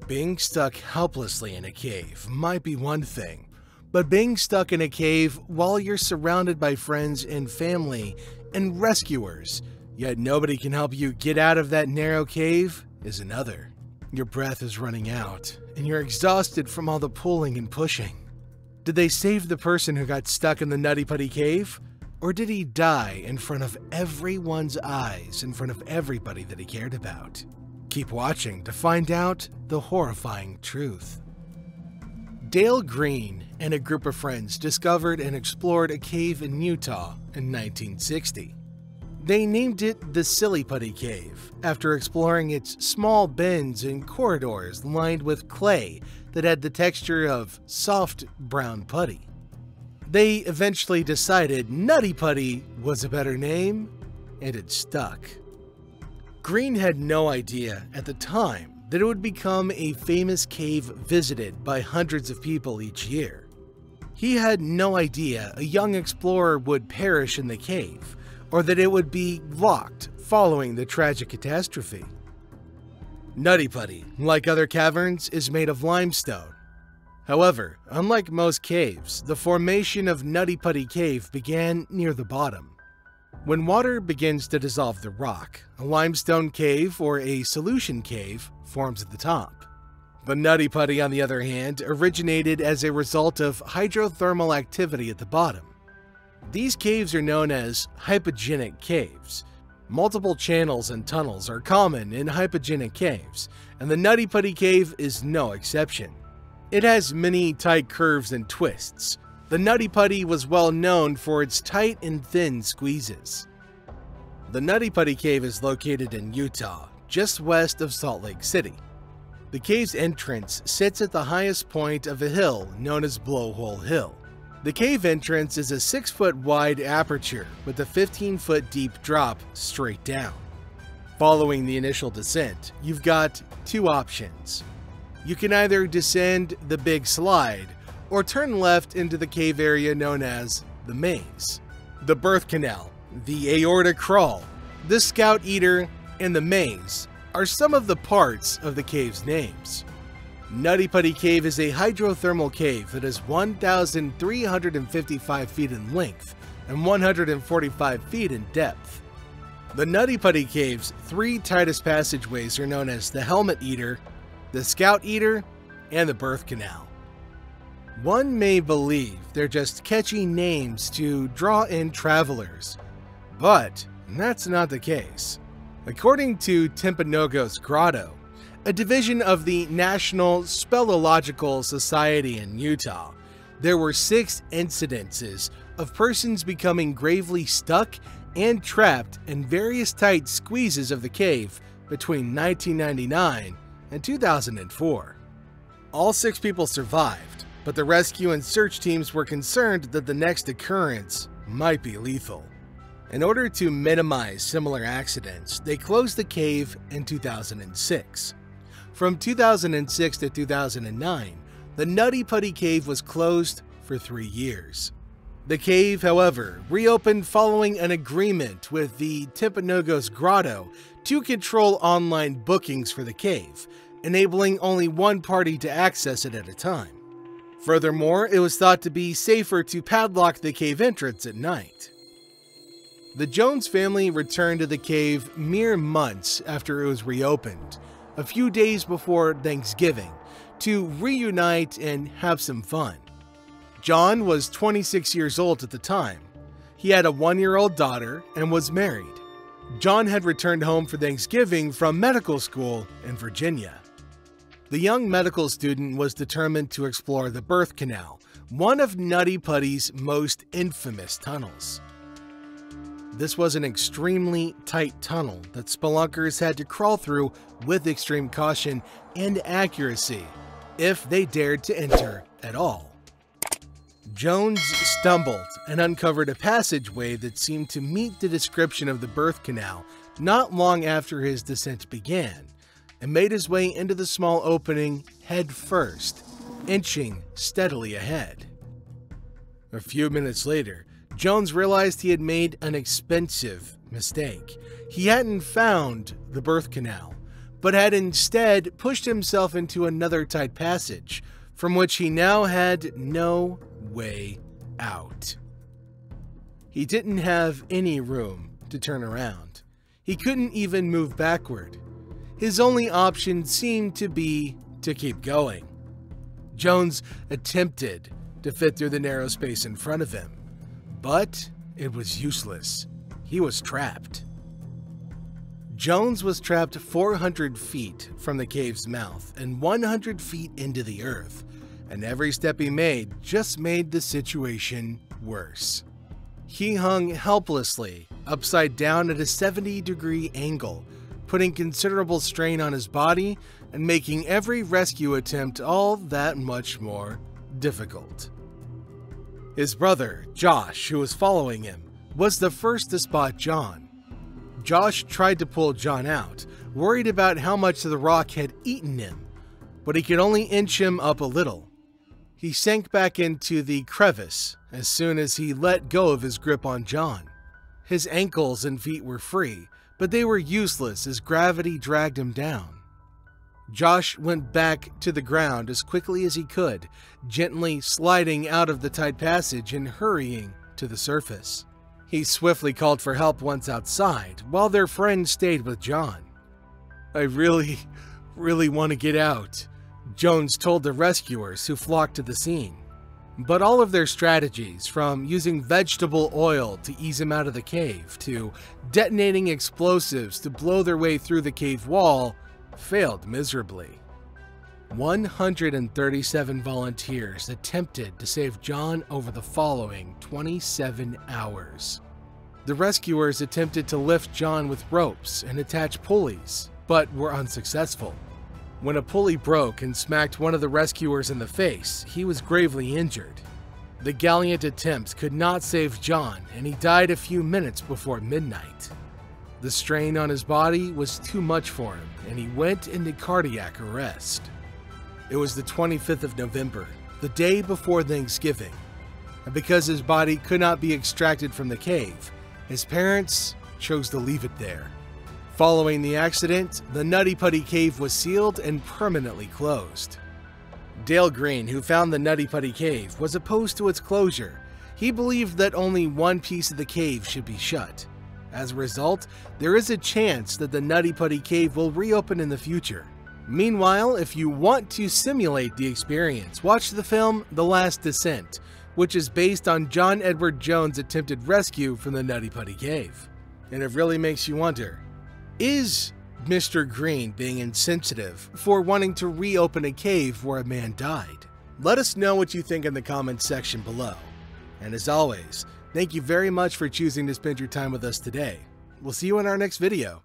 Being stuck helplessly in a cave might be one thing, but being stuck in a cave while you're surrounded by friends and family and rescuers, yet nobody can help you get out of that narrow cave, is another. Your breath is running out, and you're exhausted from all the pulling and pushing. Did they save the person who got stuck in the Nutty Putty Cave? Or did he die in front of everyone's eyes, in front of everybody that he cared about? Keep watching to find out the horrifying truth. Dale Green and a group of friends discovered and explored a cave in Utah in 1960. They named it the Silly Putty Cave after exploring its small bends and corridors lined with clay that had the texture of soft brown putty. They eventually decided Nutty Putty was a better name, and it stuck. Green had no idea at the time that it would become a famous cave visited by hundreds of people each year. He had no idea a young explorer would perish in the cave, or that it would be locked following the tragic catastrophe. Nutty Putty, like other caverns, is made of limestone. However, unlike most caves, the formation of Nutty Putty Cave began near the bottom. When water begins to dissolve the rock, a limestone cave or a solution cave forms at the top. The Nutty Putty, on the other hand, originated as a result of hydrothermal activity at the bottom. These caves are known as hypogenic caves. Multiple channels and tunnels are common in hypogenic caves, and the Nutty Putty Cave is no exception. It has many tight curves and twists. The Nutty Putty was well known for its tight and thin squeezes. The Nutty Putty Cave is located in Utah, just west of Salt Lake City. The cave's entrance sits at the highest point of a hill known as Blowhole Hill. The cave entrance is a 6-foot wide aperture with a 15-foot deep drop straight down. Following the initial descent, you've got two options. You can either descend the big slide or turn left into the cave area known as the maze. The birth canal, the aorta crawl, the scout eater, and the maze are some of the parts of the cave's names. Nutty Putty Cave is a hydrothermal cave that is 1,355 feet in length and 145 feet in depth. The Nutty Putty Cave's three tightest passageways are known as the Helmet Eater, the Scout Eater, and the Birth Canal. One may believe they're just catchy names to draw in travelers, but that's not the case. According to Timpanogos Grotto, a division of the National Speleological Society in Utah, there were 6 incidences of persons becoming gravely stuck and trapped in various tight squeezes of the cave between 1999 and 2004. All 6 people survived, but the rescue and search teams were concerned that the next occurrence might be lethal. In order to minimize similar accidents, they closed the cave in 2006. From 2006 to 2009, the Nutty Putty Cave was closed for 3 years. The cave, however, reopened following an agreement with the Timpanogos Grotto to control online bookings for the cave, enabling only one party to access it at a time. Furthermore, it was thought to be safer to padlock the cave entrance at night. The Jones family returned to the cave mere months after it was reopened, a few days before Thanksgiving, to reunite and have some fun. John was 26 years old at the time. He had a 1-year-old daughter and was married. John had returned home for Thanksgiving from medical school in Virginia. The young medical student was determined to explore the birth canal, one of Nutty Putty's most infamous tunnels. This was an extremely tight tunnel that spelunkers had to crawl through with extreme caution and accuracy if they dared to enter at all. Jones stumbled and uncovered a passageway that seemed to meet the description of the birth canal not long after his descent began, and made his way into the small opening head first, inching steadily ahead. A few minutes later, Jones realized he had made an expensive mistake. He hadn't found the birth canal, but had instead pushed himself into another tight passage, from which he now had no way out. He didn't have any room to turn around. He couldn't even move backward. His only option seemed to be to keep going. Jones attempted to fit through the narrow space in front of him, but it was useless. He was trapped. Jones was trapped 400 feet from the cave's mouth and 100 feet into the earth, and every step he made just made the situation worse. He hung helplessly, upside down at a 70-degree angle, putting considerable strain on his body and making every rescue attempt all that much more difficult. His brother, Josh, who was following him, was the first to spot John. Josh tried to pull John out, worried about how much the rock had eaten him, but he could only inch him up a little. He sank back into the crevice as soon as he let go of his grip on John. His ankles and feet were free, but they were useless as gravity dragged him down. Josh went back to the ground as quickly as he could, gently sliding out of the tight passage and hurrying to the surface. He swiftly called for help once outside, while their friend stayed with John. "I really want to get out," Jones told the rescuers who flocked to the scene. But all of their strategies, from using vegetable oil to ease him out of the cave, to detonating explosives to blow their way through the cave wall, failed miserably. 137 volunteers attempted to save John over the following 27 hours. The rescuers attempted to lift John with ropes and attach pulleys, but were unsuccessful. When a pulley broke and smacked one of the rescuers in the face, he was gravely injured. The gallant attempts could not save John, and he died a few minutes before midnight. The strain on his body was too much for him, and he went into cardiac arrest. It was the 25th of November, the day before Thanksgiving, and because his body could not be extracted from the cave, his parents chose to leave it there. Following the accident, the Nutty Putty Cave was sealed and permanently closed. Dale Green, who found the Nutty Putty Cave, was opposed to its closure. He believed that only one piece of the cave should be shut. As a result, there is a chance that the Nutty Putty Cave will reopen in the future. Meanwhile, if you want to simulate the experience, watch the film The Last Descent, which is based on John Edward Jones' attempted rescue from the Nutty Putty Cave. And it really makes you wonder, is Mr. Green being insensitive for wanting to reopen a cave where a man died? Let us know what you think in the comments section below. And as always, thank you very much for choosing to spend your time with us today. We'll see you in our next video.